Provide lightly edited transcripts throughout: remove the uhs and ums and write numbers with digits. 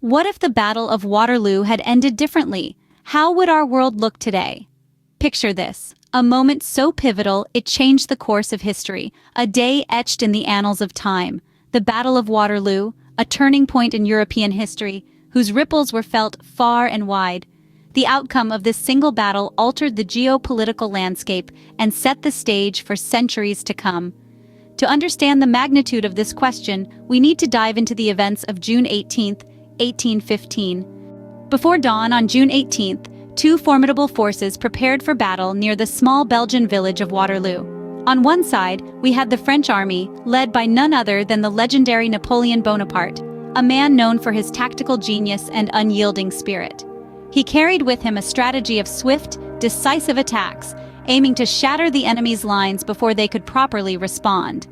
What if the Battle of Waterloo had ended differently? How would our world look today? Picture this, a moment so pivotal it changed the course of history, a day etched in the annals of time. The Battle of Waterloo, a turning point in European history, whose ripples were felt far and wide. The outcome of this single battle altered the geopolitical landscape and set the stage for centuries to come. To understand the magnitude of this question, we need to dive into the events of June 18, 1815. Before dawn on June 18th, two formidable forces prepared for battle near the small Belgian village of Waterloo. On one side, we had the French army, led by none other than the legendary Napoleon Bonaparte, a man known for his tactical genius and unyielding spirit. He carried with him a strategy of swift, decisive attacks, aiming to shatter the enemy's lines before they could properly respond.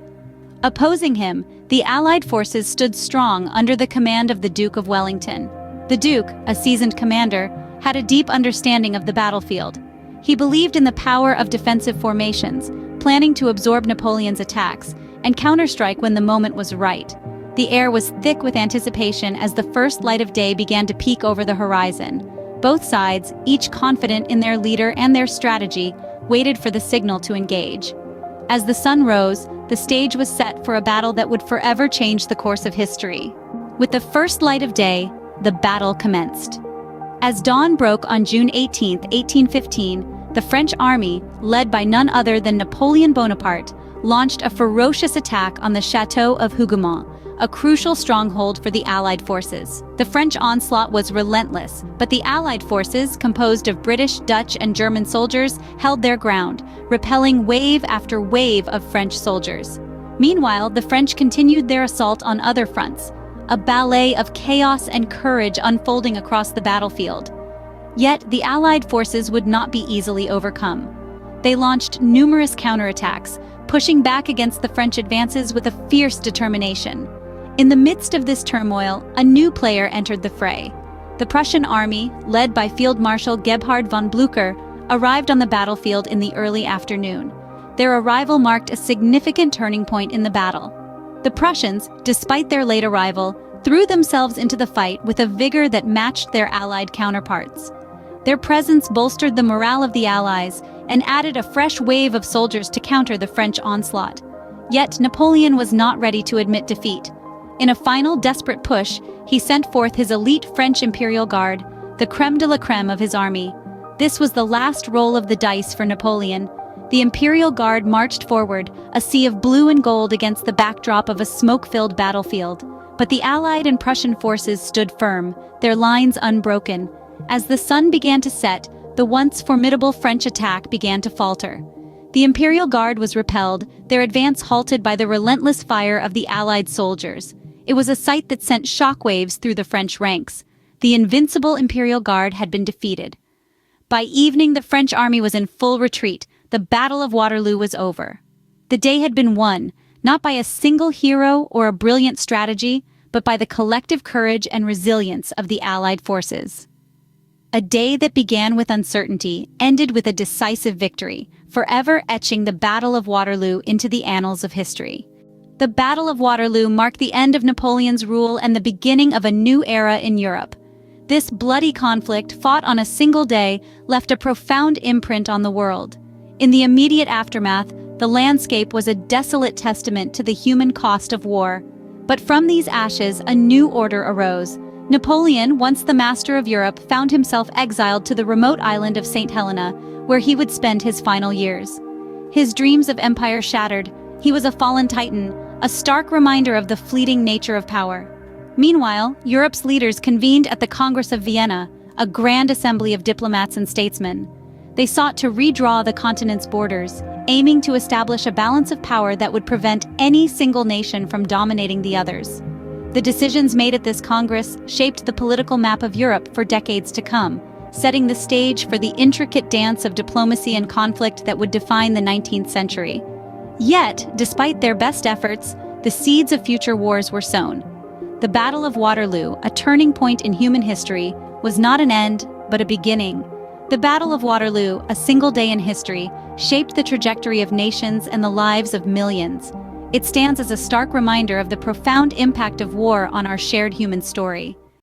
Opposing him, the Allied forces stood strong under the command of the Duke of Wellington. The Duke, a seasoned commander, had a deep understanding of the battlefield. He believed in the power of defensive formations, planning to absorb Napoleon's attacks and counterstrike when the moment was right. The air was thick with anticipation as the first light of day began to peek over the horizon. Both sides, each confident in their leader and their strategy, waited for the signal to engage. As the sun rose, the stage was set for a battle that would forever change the course of history. With the first light of day, the battle commenced. As dawn broke on June 18, 1815, the French army, led by none other than Napoleon Bonaparte, launched a ferocious attack on the Chateau of Hougoumont, a crucial stronghold for the Allied forces. The French onslaught was relentless, but the Allied forces, composed of British, Dutch, and German soldiers, held their ground, repelling wave after wave of French soldiers. Meanwhile, the French continued their assault on other fronts, a ballet of chaos and courage unfolding across the battlefield. Yet, the Allied forces would not be easily overcome. They launched numerous counterattacks, pushing back against the French advances with a fierce determination. In the midst of this turmoil, a new player entered the fray. The Prussian army, led by Field Marshal Gebhard von Blücher, arrived on the battlefield in the early afternoon. Their arrival marked a significant turning point in the battle. The Prussians, despite their late arrival, threw themselves into the fight with a vigor that matched their Allied counterparts. Their presence bolstered the morale of the Allies and added a fresh wave of soldiers to counter the French onslaught. Yet Napoleon was not ready to admit defeat. In a final desperate push, he sent forth his elite French Imperial Guard, the crème de la crème of his army. This was the last roll of the dice for Napoleon. The Imperial Guard marched forward, a sea of blue and gold against the backdrop of a smoke-filled battlefield. But the Allied and Prussian forces stood firm, their lines unbroken. As the sun began to set, the once formidable French attack began to falter. The Imperial Guard was repelled, their advance halted by the relentless fire of the Allied soldiers. It was a sight that sent shockwaves through the French ranks. The invincible Imperial Guard had been defeated. By evening, the French army was in full retreat. The Battle of Waterloo was over. The day had been won, not by a single hero or a brilliant strategy, but by the collective courage and resilience of the Allied forces. A day that began with uncertainty ended with a decisive victory, forever etching the Battle of Waterloo into the annals of history. The Battle of Waterloo marked the end of Napoleon's rule and the beginning of a new era in Europe. This bloody conflict, fought on a single day, left a profound imprint on the world. In the immediate aftermath, the landscape was a desolate testament to the human cost of war. But from these ashes, a new order arose. Napoleon, once the master of Europe, found himself exiled to the remote island of St. Helena, where he would spend his final years. His dreams of empire shattered. He was a fallen titan, a stark reminder of the fleeting nature of power. Meanwhile, Europe's leaders convened at the Congress of Vienna, a grand assembly of diplomats and statesmen. They sought to redraw the continent's borders, aiming to establish a balance of power that would prevent any single nation from dominating the others. The decisions made at this Congress shaped the political map of Europe for decades to come, setting the stage for the intricate dance of diplomacy and conflict that would define the 19th century. Yet, despite their best efforts, the seeds of future wars were sown. The Battle of Waterloo, a turning point in human history, was not an end, but a beginning. The Battle of Waterloo, a single day in history, shaped the trajectory of nations and the lives of millions. It stands as a stark reminder of the profound impact of war on our shared human story.